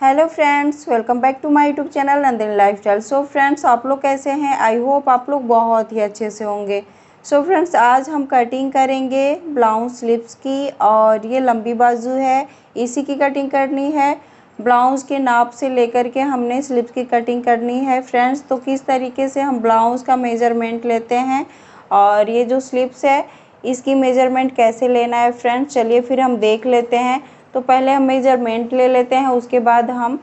Hello friends, welcome back to my YouTube channel Nandini lifestyle. So friends, आप लोग कैसे हैं? आई होप आप लोग बहुत ही अच्छे से होंगे। सो फ्रेंड्स, आज हम कटिंग करेंगे ब्लाउज स्लीव्स की, और ये लंबी बाजू है, इसी की कटिंग करनी है। ब्लाउज के नाप से लेकर के हमने स्लीव्स की कटिंग करनी है फ्रेंड्स। तो किस तरीके से हम ब्लाउज का मेजरमेंट लेते हैं और ये जो स्लीव्स है इसकी मेजरमेंट कैसे लेना है फ्रेंड्स, चलिए फिर हम देख लेते हैं। तो पहले हम मेजरमेंट ले लेते हैं, उसके बाद हम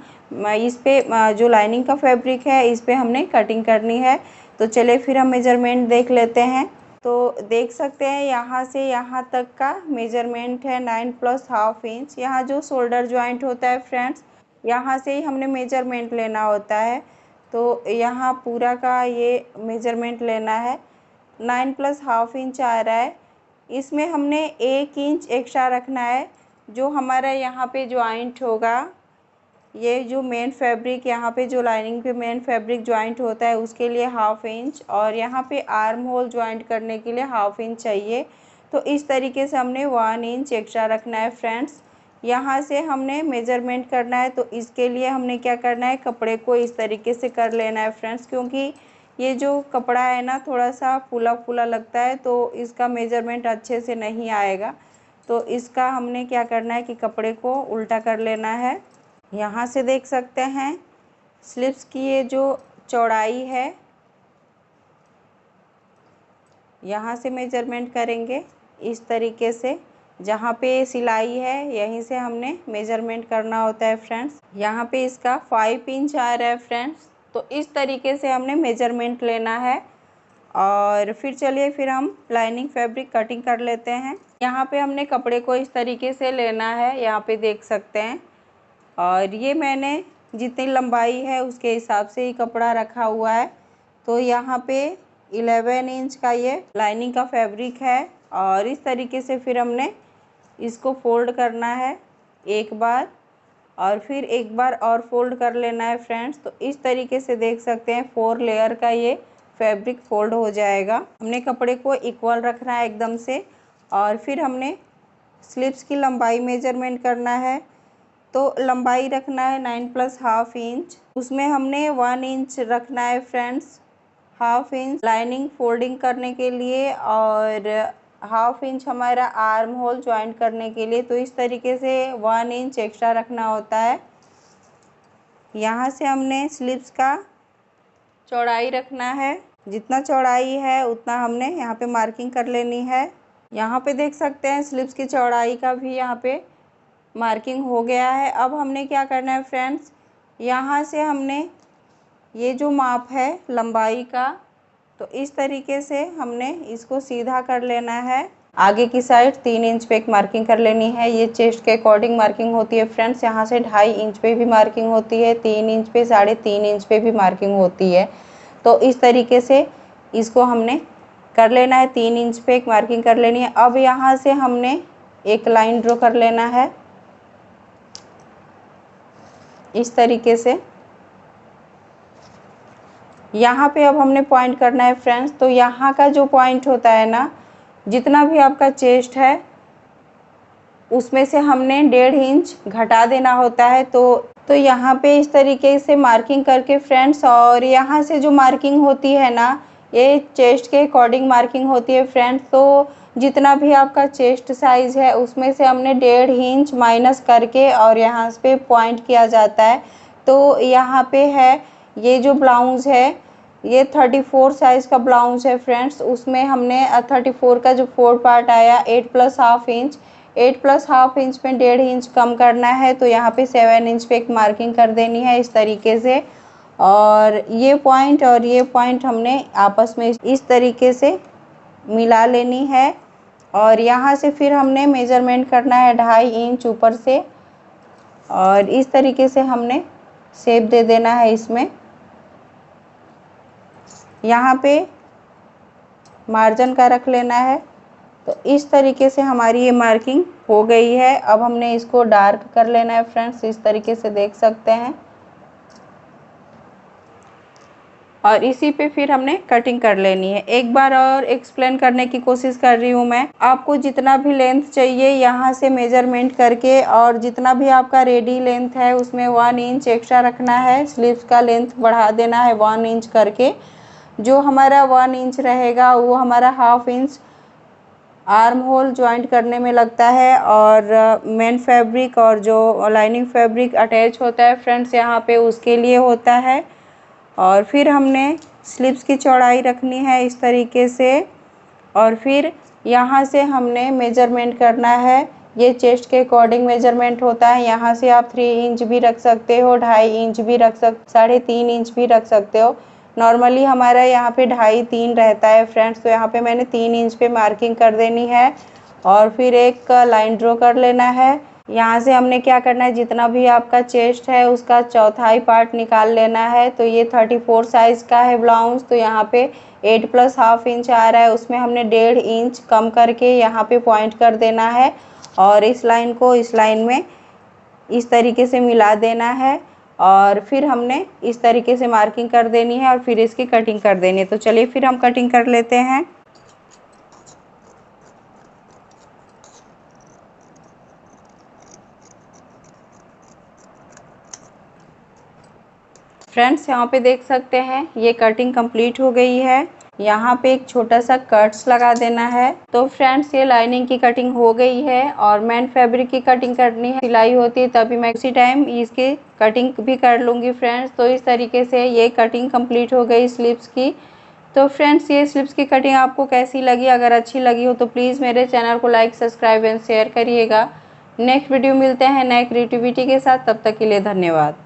इस पे जो लाइनिंग का फैब्रिक है इस पे हमने कटिंग करनी है। तो चलिए फिर हम मेजरमेंट देख लेते हैं। तो देख सकते हैं यहाँ से यहाँ तक का मेजरमेंट है 9 प्लस हाफ इंच। यहाँ जो शोल्डर जॉइंट होता है फ्रेंड्स, यहाँ से ही हमने मेजरमेंट लेना होता है। तो यहाँ पूरा का ये मेजरमेंट लेना है। 9 प्लस हाफ इंच आ रहा है, इसमें हमने 1 इंच एक्स्ट्रा रखना है। जो हमारा यहाँ पे जॉइंट होगा, ये जो मेन फैब्रिक यहाँ पे जो लाइनिंग पे मेन फैब्रिक जॉइंट होता है उसके लिए हाफ इंच, और यहाँ पे आर्म होल जॉइंट करने के लिए हाफ इंच चाहिए। तो इस तरीके से हमने 1 इंच एक्स्ट्रा रखना है फ्रेंड्स। यहाँ से हमने मेजरमेंट करना है, तो इसके लिए हमने क्या करना है, कपड़े को इस तरीके से कर लेना है फ्रेंड्स। क्योंकि ये जो कपड़ा है ना थोड़ा सा फूला फूला लगता है, तो इसका मेजरमेंट अच्छे से नहीं आएगा। तो इसका हमने क्या करना है कि कपड़े को उल्टा कर लेना है। यहाँ से देख सकते हैं स्लीव्स की ये जो चौड़ाई है, यहाँ से मेजरमेंट करेंगे इस तरीके से। जहाँ पे सिलाई है यहीं से हमने मेजरमेंट करना होता है फ्रेंड्स। यहाँ पे इसका 5 इंच आ रहा है फ्रेंड्स। तो इस तरीके से हमने मेजरमेंट लेना है। और फिर चलिए फिर हम लाइनिंग फैब्रिक कटिंग कर लेते हैं। यहाँ पे हमने कपड़े को इस तरीके से लेना है, यहाँ पे देख सकते हैं। और ये मैंने जितनी लंबाई है उसके हिसाब से ही कपड़ा रखा हुआ है। तो यहाँ पे 11 इंच का ये लाइनिंग का फैब्रिक है, और इस तरीके से फिर हमने इसको फोल्ड करना है एक बार, और फिर एक बार और फोल्ड कर लेना है फ्रेंड्स। तो इस तरीके से देख सकते हैं 4 लेयर का ये फैब्रिक फोल्ड हो जाएगा। हमने कपड़े को इक्वल रखना है एकदम से, और फिर हमने स्लीव्स की लंबाई मेजरमेंट करना है। तो लंबाई रखना है 9 प्लस हाफ इंच, उसमें हमने 1 इंच रखना है friends. Half inch lining folding करने के लिए, और हाफ इंच हमारा आर्म होल ज्वाइंट करने के लिए। तो इस तरीके से 1 इंच एक्स्ट्रा रखना होता है। यहाँ से हमने स्लीव्स का चौड़ाई रखना है, जितना चौड़ाई है उतना हमने यहाँ पे मार्किंग कर लेनी है। यहाँ पे देख सकते हैं स्लीव्स की चौड़ाई का भी यहाँ पे मार्किंग हो गया है। अब हमने क्या करना है फ्रेंड्स, यहाँ से हमने ये जो माप है लंबाई का, तो इस तरीके से हमने इसको सीधा कर लेना है। आगे की साइड 3 इंच पे एक मार्किंग कर लेनी है। ये चेस्ट के अकॉर्डिंग मार्किंग होती है फ्रेंड्स। यहाँ से 2.5 इंच पे भी मार्किंग होती है, 3 इंच पे, 3.5 इंच पे भी मार्किंग होती है। तो इस तरीके से इसको हमने कर लेना है। 3 इंच पे एक मार्किंग कर लेनी है। अब यहाँ से हमने एक लाइन ड्रॉ कर लेना है इस तरीके से। यहाँ पे अब हमने पॉइंट करना है फ्रेंड्स। तो यहाँ का जो पॉइंट होता है ना, जितना भी आपका चेस्ट है उसमें से हमने 1.5 इंच घटा देना होता है। तो यहाँ पे इस तरीके से मार्किंग करके फ्रेंड्स, और यहाँ से जो मार्किंग होती है ना, ये चेस्ट के अकॉर्डिंग मार्किंग होती है फ्रेंड्स। तो जितना भी आपका चेस्ट साइज़ है उसमें से हमने 1.5 इंच माइनस करके और यहाँ पे पॉइंट किया जाता है। तो यहाँ पे है ये जो ब्लाउज़ है, ये 34 साइज़ का ब्लाउज़ है फ्रेंड्स। उसमें हमने 34 का जो 4 पार्ट आया 8 plus half inch, 8 plus half inch में 1.5 इंच कम करना है। तो यहाँ पे 7 इंच पे एक मार्किंग कर देनी है इस तरीके से। और ये पॉइंट और ये पॉइंट हमने आपस में इस तरीके से मिला लेनी है। और यहाँ से फिर हमने मेजरमेंट करना है 2.5 इंच ऊपर से, और इस तरीके से हमने शेप दे देना है इसमें। यहाँ पे मार्जिन का रख लेना है। तो इस तरीके से हमारी ये मार्किंग हो गई है। अब हमने इसको डार्क कर लेना है फ्रेंड्स, इस तरीके से देख सकते हैं। और इसी पे फिर हमने कटिंग कर लेनी है। एक बार और एक्सप्लेन करने की कोशिश कर रही हूँ मैं। आपको जितना भी लेंथ चाहिए यहाँ से मेजरमेंट करके, और जितना भी आपका रेडी लेंथ है उसमें 1 इंच एक्स्ट्रा रखना है। स्लीव्स का लेंथ बढ़ा देना है 1 इंच करके। जो हमारा 1 इंच रहेगा वो हमारा 1/2 इंच आर्म होल ज्वाइंट करने में लगता है, और मेन फैब्रिक और जो लाइनिंग फैब्रिक अटैच होता है फ्रेंड्स यहाँ पे उसके लिए होता है। और फिर हमने स्लीव्स की चौड़ाई रखनी है इस तरीके से, और फिर यहाँ से हमने मेजरमेंट करना है। ये चेस्ट के अकॉर्डिंग मेजरमेंट होता है। यहाँ से आप 3 इंच भी रख सकते हो, 2.5 इंच भी रख 3.5 इंच भी रख सकते हो। नॉर्मली हमारा यहाँ पे 2.5-3 रहता है फ्रेंड्स, तो यहाँ पे मैंने 3 इंच पे मार्किंग कर देनी है। और फिर एक लाइन ड्रॉ कर लेना है। यहाँ से हमने क्या करना है, जितना भी आपका चेस्ट है उसका चौथाई पार्ट निकाल लेना है। तो ये 34 साइज़ का है ब्लाउज, तो यहाँ पे 8 + 1/2 इंच आ रहा है, उसमें हमने 1.5 इंच कम करके यहाँ पे पॉइंट कर देना है, और इस लाइन को इस लाइन में इस तरीके से मिला देना है। और फिर हमने इस तरीके से मार्किंग कर देनी है, और फिर इसकी कटिंग कर देनी है। तो चलिए फिर हम कटिंग कर लेते हैं। फ्रेंड्स यहाँ पे देख सकते हैं ये कटिंग कंप्लीट हो गई है। यहाँ पे एक छोटा सा कट्स लगा देना है। तो फ्रेंड्स ये लाइनिंग की कटिंग हो गई है, और मेन फैब्रिक की कटिंग करनी है, सिलाई होती है तभी मैं उसी टाइम इसकी कटिंग भी कर लूँगी फ्रेंड्स। तो इस तरीके से ये कटिंग कंप्लीट हो गई स्लीव्स की। तो फ्रेंड्स ये स्लीव्स की कटिंग आपको कैसी लगी? अगर अच्छी लगी हो तो प्लीज़ मेरे चैनल को लाइक, सब्सक्राइब एंड शेयर करिएगा। नेक्स्ट वीडियो मिलते हैं नए क्रिएटिविटी के साथ, तब तक के लिए धन्यवाद।